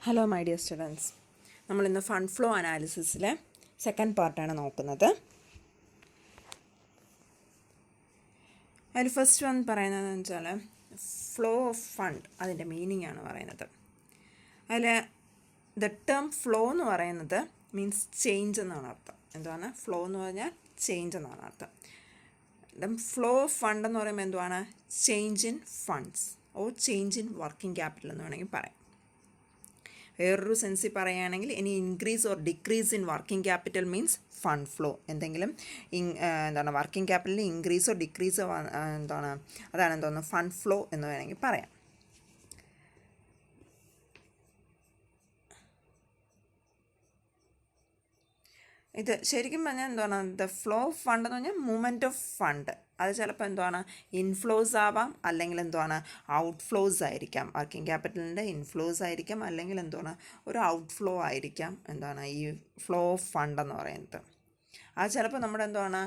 Hello my dear students, നമ്മളിന്ന് fund flow അനാലിസിസിലെ second പാർട്ടാണ് നോക്കുന്നത്. അതിൽ ഫസ്റ്റ് വൺ പറയുന്നതെന്ന് വെച്ചാൽ ഫ്ലോ ഓഫ് ഫണ്ട്, അതിൻ്റെ മീനിങ് ആണ് പറയുന്നത്. അതിൽ ദ ടേം ഫ്ലോ എന്ന് പറയുന്നത് മീൻസ് ചേഞ്ച് എന്നാണ് അർത്ഥം. എന്താണ് ഫ്ലോ എന്ന് പറഞ്ഞാൽ ചേഞ്ച് എന്നാണ് അർത്ഥം. ഫ്ലോ ഓഫ് ഫണ്ട് എന്ന് പറയുമ്പോൾ എന്തുവാണ്? Change in funds or change in working capital എന്ന് വേണമെങ്കിൽ പറയാം. വേറൊരു സെൻസിൽ പറയുകയാണെങ്കിൽ ഇനി increase or decrease in working capital means fund flow. എന്തെങ്കിലും എന്താണ് വർക്കിംഗ് ക്യാപിറ്റലിൽ ഇൻക്രീസോ ഡിക്രീസോ അതാണ് എന്തോന്ന് ഫണ്ട് ഫ്ലോ എന്ന് വേണമെങ്കിൽ പറയാം. ഇത് ശരിക്കും പറഞ്ഞാൽ എന്താണ് ദ ഫ്ലോ ഓഫ് ഫണ്ട് എന്ന് പറഞ്ഞാൽ മൂവ്മെൻറ്റ് ഓഫ് ഫണ്ട്. അത് ചിലപ്പോൾ എന്താണ് ഇൻഫ്ലോസ് ആവാം, അല്ലെങ്കിൽ എന്താണ് ഔട്ട് ഫ്ലോസ് ആയിരിക്കാം. വർക്കിംഗ് ക്യാപിറ്റലിൻ്റെ ഇൻഫ്ലോസ് ആയിരിക്കാം, അല്ലെങ്കിൽ എന്താണ് ഒരു ഔട്ട് ഫ്ലോ ആയിരിക്കാം. എന്താണ് ഈ ഫ്ലോ ഓഫ് ഫണ്ട് എന്ന് പറയുന്നത്. അത് ചിലപ്പോൾ നമ്മുടെ എന്താണ്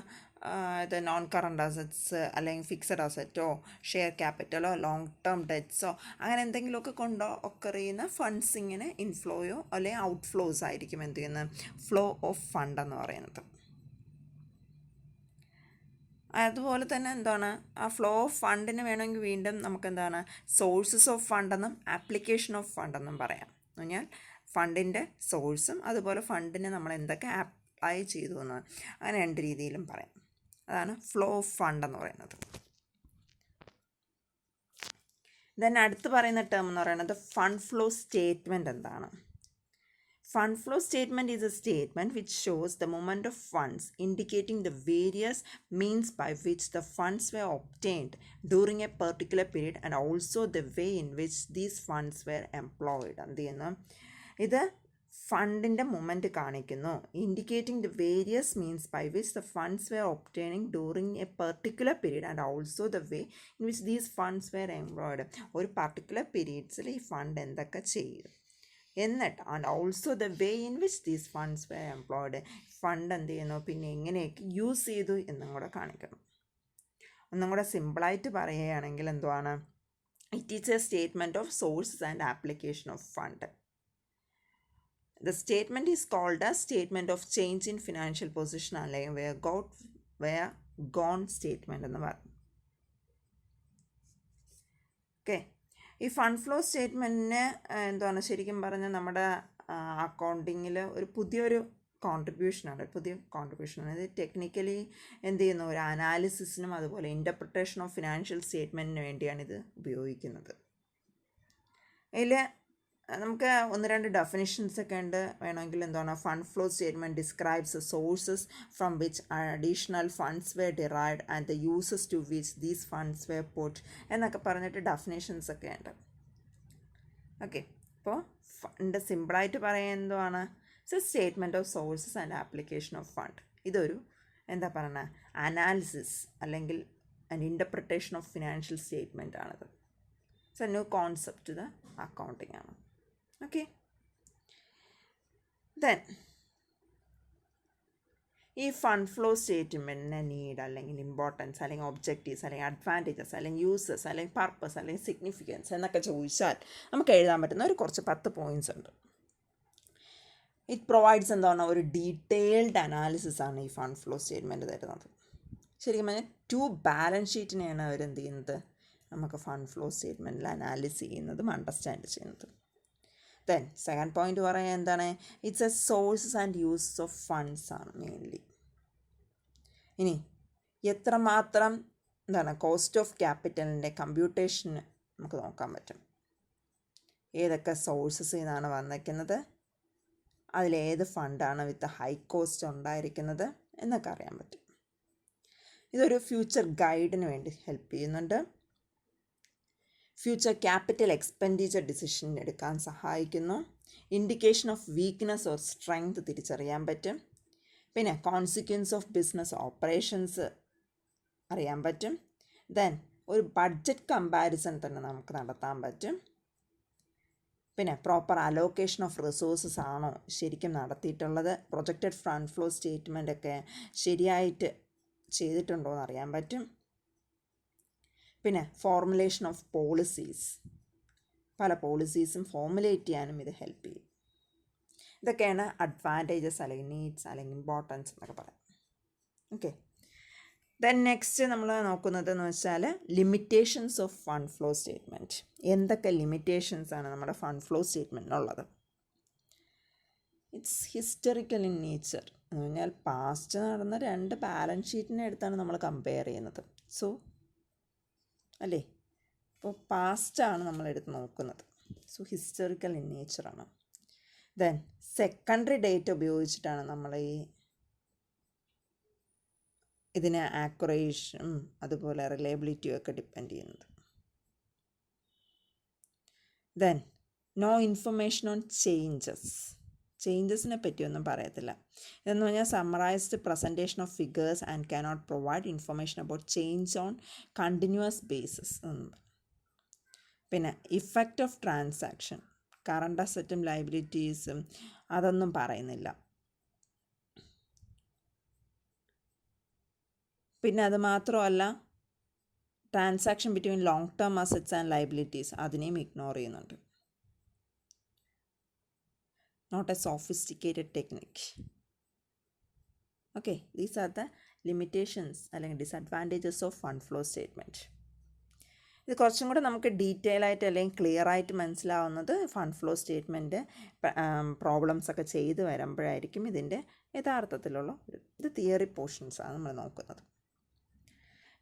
ഇത് നോൺ കറണ്ട് അസറ്റ്സ് അല്ലെങ്കിൽ ഫിക്സഡ് അസറ്റോ ഷെയർ ക്യാപിറ്റലോ ലോങ് ടേം ഡെറ്റ്സോ അങ്ങനെ എന്തെങ്കിലുമൊക്കെ കൊണ്ടോ ഒക്കെ അറിയുന്ന ഫണ്ട്സ് ഇങ്ങനെ ഇൻഫ്ലോയോ അല്ലെങ്കിൽ ഔട്ട് ഫ്ലോസ് ആയിരിക്കും എന്ത് ചെയ്യുന്നത് ഫ്ലോ ഓഫ് ഫണ്ട് എന്ന് പറയുന്നത്. അതുപോലെ തന്നെ എന്താണ് ആ ഫ്ലോ ഓഫ് ഫണ്ടിന് വേണമെങ്കിൽ വീണ്ടും നമുക്ക് എന്താണ് സോഴ്സസ് ഓഫ് ഫണ്ടെന്നും ആപ്ലിക്കേഷൻ ഓഫ് ഫണ്ടെന്നും പറയാം. എന്ന് പറഞ്ഞാൽ ഫണ്ടിൻ്റെ സോഴ്സും അതുപോലെ ഫണ്ടിനെ നമ്മൾ എന്തൊക്കെ അപ്ലൈ ചെയ്തു എന്ന് അങ്ങനെ രണ്ട് രീതിയിലും പറയാം. അതാണ് ഫ്ലോ ഓഫ് ഫണ്ട് എന്ന് പറയുന്നത്. ദെൻ അടുത്ത് പറയുന്ന ടേം എന്ന് പറയുന്നത് ഫണ്ട് ഫ്ലോ സ്റ്റേറ്റ്മെൻറ്റ്. എന്താണ് fund flow statement? Is a statement which shows the movement of funds indicating the various means by which the funds were obtained during a particular period and also the way in which these funds were employed. എന്ത് ചെയ്യുന്നു? ഇത് ഫണ്ടിൻ്റെ movement കാണിക്കുന്നു. Indicating the various means by which the funds were obtaining during a particular period and also the way in which these funds were employed. ഒരു particular പീരീഡ്സിൽ ഈ fund എന്തൊക്കെ ചെയ്യും എന്നിട്ട് and also the way in which these funds were employed. Fund എന്ത് ചെയ്യുന്നു, പിന്നെ എങ്ങനെയൊക്കെ യൂസ് ചെയ്തു എന്നും കൂടെ കാണിക്കണം. ഒന്നും കൂടെ സിമ്പിളായിട്ട് പറയുകയാണെങ്കിൽ എന്തുവാണ്? It is a statement of sources and application of fund. The statement is called a statement of change in financial position അല്ലെങ്കിൽ where gone statement എന്ന് പറയും. ഓക്കെ, ഈ ഫണ്ട് ഫ്ലോ സ്റ്റേറ്റ്മെൻറ്റിന് എന്താണ് ശരിക്കും പറഞ്ഞാൽ നമ്മുടെ അക്കൗണ്ടിങ്ങിൽ ഒരു പുതിയൊരു കോൺട്രിബ്യൂഷനാണ്. ഇത് ടെക്നിക്കലി എന്ത് ചെയ്യുന്നു, ഒരു അനാലിസിസിനും അതുപോലെ ഇൻ്റർപ്രിട്ടേഷൻ ഓഫ് ഫിനാൻഷ്യൽ സ്റ്റേറ്റ്മെൻറ്റിന് വേണ്ടിയാണ് ഇത് ഉപയോഗിക്കുന്നത്. ഇതിൽ നമുക്ക് ഒന്ന് രണ്ട് ഡെഫിനിഷൻസ് ഒക്കെ ഉണ്ട്. വേണമെങ്കിൽ എന്താണ് fund flow statement describes sources from which additional funds were derived and the uses to which these funds were put എന്നൊക്കെ പറഞ്ഞിട്ട് ഡെഫിനേഷൻസ് ഒക്കെ ഉണ്ട്. ഓക്കെ, അപ്പോൾ ഫണ്ട് സിമ്പിളായിട്ട് പറയുന്നത് എന്തുവാണ്? Statement of sources and application of fund. ഇതൊരു എന്താ പറയുക അനാലിസിസ് അല്ലെങ്കിൽ and interpretation of financial statement ആണിത്. It's a new concept to the accounting ആണ്. ഓക്കെ, ദെൻ ഈ ഫണ്ട് ഫ്ലോ സ്റ്റേറ്റ്മെൻറ്റിന് നീഡ് അല്ലെങ്കിൽ ഇമ്പോർട്ടൻസ് അല്ലെങ്കിൽ ഒബ്ജക്റ്റീവ്സ് അല്ലെങ്കിൽ അഡ്വാൻറ്റേജസ് അല്ലെങ്കിൽ യൂസസ് അല്ലെങ്കിൽ പർപ്പസ് അല്ലെങ്കിൽ സിഗ്നിഫിക്കൻസ് എന്നൊക്കെ ചോദിച്ചാൽ നമുക്ക് എഴുതാൻ പറ്റുന്ന ഒരു കുറച്ച് 10 പോയിൻറ്റ്സ് ഉണ്ട്. ഇറ്റ് പ്രൊവൈഡ്സ് എന്താണ് ഒരു ഡീറ്റെയിൽഡ് അനാലിസിസ് ആണ് ഈ ഫണ്ട് ഫ്ലോ സ്റ്റേറ്റ്മെൻറ്റ് തരുന്നത്. ശരിക്കും പറഞ്ഞാൽ 2 ബാലൻസ് ഷീറ്റിനെയാണ് അവരെന്ത് ചെയ്യുന്നത്, നമുക്ക് ഫണ്ട് ഫ്ലോ സ്റ്റേറ്റ്മെൻറ്റിൽ അനാലിസ് ചെയ്യുന്നതും അണ്ടർസ്റ്റാൻഡ് ചെയ്യുന്നതും. ദെൻ സെക്കൻഡ് പോയിന്റ് പറയാൻ എന്താണ്? It's A sources and uses of funds ആണ് മെയിൻലി. ഇനി എത്രമാത്രം എന്താണ് കോസ്റ്റ് ഓഫ് ക്യാപിറ്റലിൻ്റെ കമ്പ്യൂട്ടേഷന് നമുക്ക് നോക്കാൻ പറ്റും. ഏതൊക്കെ സോഴ്സസിൽ നിന്നാണ് വന്നിരിക്കുന്നത്, അതിലേത് ഫണ്ടാണ് വിത്ത് ഹൈ കോസ്റ്റ് ഉണ്ടായിരിക്കുന്നത് എന്നൊക്കെ അറിയാൻ പറ്റും. ഇതൊരു ഫ്യൂച്ചർ ഗൈഡിന് വേണ്ടി ഹെൽപ്പ് ചെയ്യുന്നുണ്ട്. ഫ്യൂച്ചർ ക്യാപിറ്റൽ എക്സ്പെൻഡിച്ചർ ഡിസിഷൻ എടുക്കാൻ സഹായിക്കുന്നു. Indication of weakness or strength തിരിച്ചറിയാൻ പറ്റും. പിന്നെ കോൺസിക്വൻസ് ഓഫ് ബിസിനസ് ഓപ്പറേഷൻസ് അറിയാൻ പറ്റും. ദെൻ ഒരു ബഡ്ജറ്റ് കമ്പാരിസൺ തന്നെ നമുക്ക് നടത്താൻ പറ്റും. പിന്നെ പ്രോപ്പർ അലോക്കേഷൻ ഓഫ് റിസോഴ്സസ് ആണോ ശരിക്കും നടത്തിയിട്ടുള്ളത്, പ്രൊജക്റ്റഡ് ഫണ്ട് ഫ്ലോ സ്റ്റേറ്റ്മെൻ്റ് ഒക്കെ ശരിയായിട്ട് ചെയ്തിട്ടുണ്ടോ എന്ന് അറിയാൻ പറ്റും. പിന്നെ ഫോർമുലേഷൻ ഓഫ് പോളിസീസ് പല പോളിസീസും ഫോമുലേറ്റ് ചെയ്യാനും ഇത് ഹെൽപ്പ് ചെയ്യും. ഇതൊക്കെയാണ് അഡ്വാൻറ്റേജസ് അല്ലെങ്കിൽ നീഡ്സ് അല്ലെങ്കിൽ ഇമ്പോർട്ടൻസ് എന്നൊക്കെ പറയാം. ഓക്കെ, ദെൻ നെക്സ്റ്റ് നമ്മൾ നോക്കുന്നത് എന്ന് വെച്ചാൽ limitations of fund flow statement. എന്തൊക്കെ ലിമിറ്റേഷൻസ് ആണ് നമ്മുടെ ഫണ്ട് ഫ്ലോ സ്റ്റേറ്റ്മെൻറ്റിനുള്ളത്? ഇറ്റ്സ് ഹിസ്റ്ററിക്കൽ ഇൻ നേച്ചർ എന്ന് പറഞ്ഞാൽ പാസ്റ്റ് നടന്ന രണ്ട് ബാലൻസ് ഷീറ്റിനെ അടുത്താണ് നമ്മൾ കമ്പയർ ചെയ്യുന്നത്. സോ അല്ലേ, അപ്പോൾ പാസ്റ്റാണ് നമ്മളെടുത്ത് നോക്കുന്നത്. സോ ഹിസ്റ്ററിക്കൽ ഇൻ നേച്ചറാണ്. ദെൻ സെക്കൻഡറി ഡേറ്റ് ഉപയോഗിച്ചിട്ടാണ് നമ്മൾ ഇതിനെ ആക്യുറേഷനും അതുപോലെ റിലയബിലിറ്റിയും ഒക്കെ ഡിപ്പെൻഡ് ചെയ്യുന്നത്. ദെൻ നോ ഇൻഫർമേഷൻ ഓൺ ചേഞ്ചസിനെ പറ്റിയൊന്നും പറയത്തില്ല. ഇതെന്ന് പറഞ്ഞാൽ summarised presentation of figures and cannot provide information about change on continuous basis. പിന്നെ ഇഫക്റ്റ് ഓഫ് ട്രാൻസാക്ഷൻ, കറണ്ട് അസറ്റും ലയബിലിറ്റീസും അതൊന്നും പറയുന്നില്ല. പിന്നെ അത് മാത്രമല്ല, transaction between long term assets and liabilities അതിനെയും ഇഗ്നോർ ചെയ്യുന്നുണ്ട്. Not a sophisticated technique. Okay, these are the limitations അല്ലെങ്കിൽ disadvantages of fund flow statement. ഇത് കുറച്ചും കൂടെ നമുക്ക് ഡീറ്റെയിൽ ആയിട്ട് അല്ലെങ്കിൽ ക്ലിയർ ആയിട്ട് മനസ്സിലാവുന്നത് ഫണ്ട് ഫ്ലോ സ്റ്റേറ്റ്മെൻറ്റ് പ്രോബ്ലംസ് ഒക്കെ ചെയ്ത് വരുമ്പോഴായിരിക്കും. ഇതിൻ്റെ യഥാർത്ഥത്തിലുള്ള ഇത് തിയറി പോർഷൻസാണ് നമ്മൾ നോക്കുന്നത്.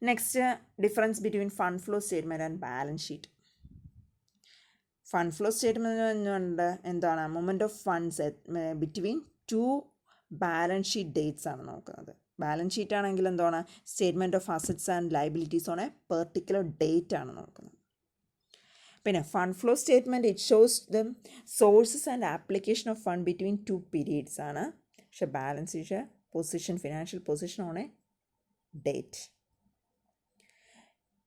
Next, difference between fund flow statement and balance sheet. Fund flow statement എന്താണ്? Movement of funds between two balance sheet dates ആണ് നോക്കുന്നത്. ബാലൻസ് ഷീറ്റ് ആണെങ്കിൽ എന്താണ്? Statement of assets and liabilities on a particular date ആണ് നോക്കുന്നത്. പിന്നെ fund flow statement it shows the sources and application of fund between two periods ആണ്. പക്ഷെ balance sheet position, financial position on a date.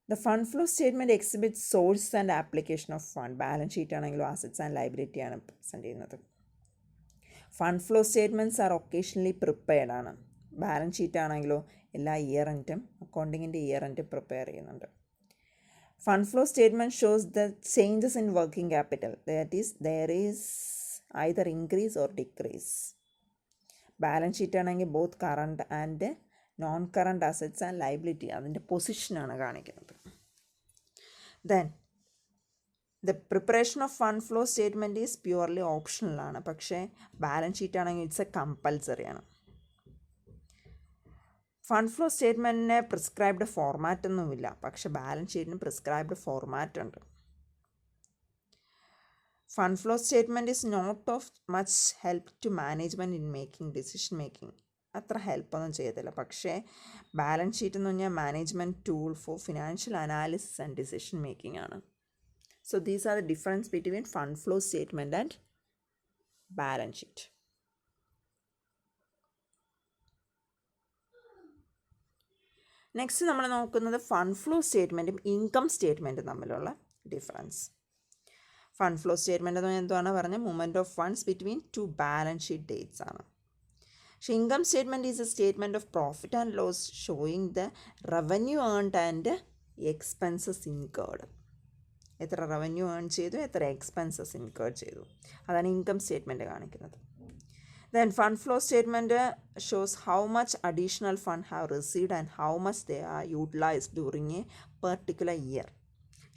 The fund flow statement exhibits source and application of fund. Balance sheet ആണെങ്കിലും assets and liability ആണ് present ചെയ്യുന്നത്. Fund flow statements are occasionally prepared ആണ്. Balance sheet ആണെങ്കിലോ എല്ലാ year എൻഡും അക്കൗണ്ടിങ്ങിൻ്റെ year end prepare ചെയ്യുന്നുണ്ട്. Fund flow statement shows the changes in working capital, that is there is either increase or decrease. Balance sheet ആണെങ്കിൽ both current and non current assets and liability അതിൻ്റെ പൊസിഷനാണ് കാണിക്കുന്നത്. Then the preparation of fund flow statement is purely ഓപ്ഷണലാണ്. പക്ഷേ balance sheet ആണെങ്കിൽ it's a കമ്പൽസറിയാണ്. Fund flow സ്റ്റേറ്റ്മെൻറ്റിന് prescribed format ഒന്നുമില്ല, പക്ഷേ ബാലൻസ് ഷീറ്റിന് പ്രിസ്ക്രൈബ്ഡ് ഫോർമാറ്റ് ഉണ്ട്. Fund flow statement is not of much help to management in making decision making. അത്ര ഹെൽപ്പൊന്നും ചെയ്യത്തില്ല. പക്ഷേ ബാലൻസ് ഷീറ്റ് എന്ന് പറഞ്ഞാൽ management tool for financial analysis and decision making ആണ്. So these are the difference between fund flow statement and balance sheet. Next നമ്മൾ നോക്കുന്നത് fund flow സ്റ്റേറ്റ്മെൻറ്റും income സ്റ്റേറ്റ്മെൻറ്റും തമ്മിലുള്ള ഡിഫറൻസ്. ഫണ്ട് ഫ്ലോ സ്റ്റേറ്റ്മെൻറ്റ് എന്ന് പറഞ്ഞാൽ എന്താണ് പറഞ്ഞാൽ movement of funds between two balance sheet dates ആണ്. പക്ഷേ income statement is a statement of profit and loss showing the revenue earned and expenses incurred. എത്ര revenue earn ചെയ്തു, എത്ര എക്സ്പെൻസസ് ഇൻകേർഡ് ചെയ്തു, അതാണ് ഇൻകം സ്റ്റേറ്റ്മെൻറ്റ് കാണിക്കുന്നത്. Then fund flow statement shows how much additional fund have received and how much they are utilized during a particular year.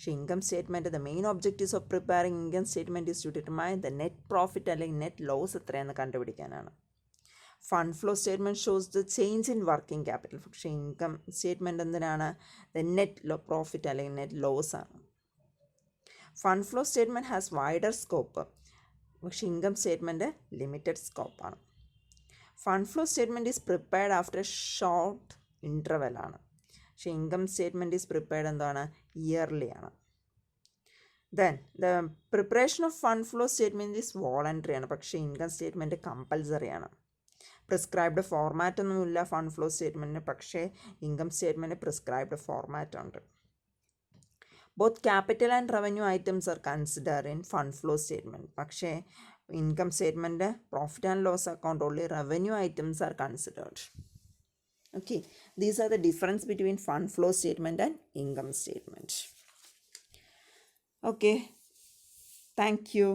So income statement, the main objectives of preparing income statement is to determine the net profit അല്ലെങ്കിൽ net loss എത്രയെന്ന് കണ്ടുപിടിക്കാനാണ്. Fund flow statement shows the change in working capital. പക്ഷേ income statement എന്തിനാണ്? The net profit അല്ലെങ്കിൽ net loss ആണ്. Fund flow statement has wider scope, പക്ഷേ income statement limited സ്കോപ്പാണ്. Fund flow statement is prepared after short interval ആണ്. പക്ഷേ income statement is prepared എന്താണ്? Yearly ആണ്. Then the preparation of fund flow statement is voluntary ആണ്. പക്ഷേ income statement compulsory ആണ്. Prescribed format ഒന്നുമില്ല ഫണ്ട് ഫ്ലോ സ്റ്റേറ്റ്മെൻറ്റിന്, പക്ഷേ ഇൻകം സ്റ്റേറ്റ്മെൻറ്റ് പ്രിസ്ക്രൈബ്ഡ് ഫോർമാറ്റ് ഉണ്ട്. Both capital and revenue items are consider in fund flow statement. പക്ഷേ income statement profit and loss account only revenue items are considered. Okay, these are the difference between fund flow statement and income statement. Okay, thank you.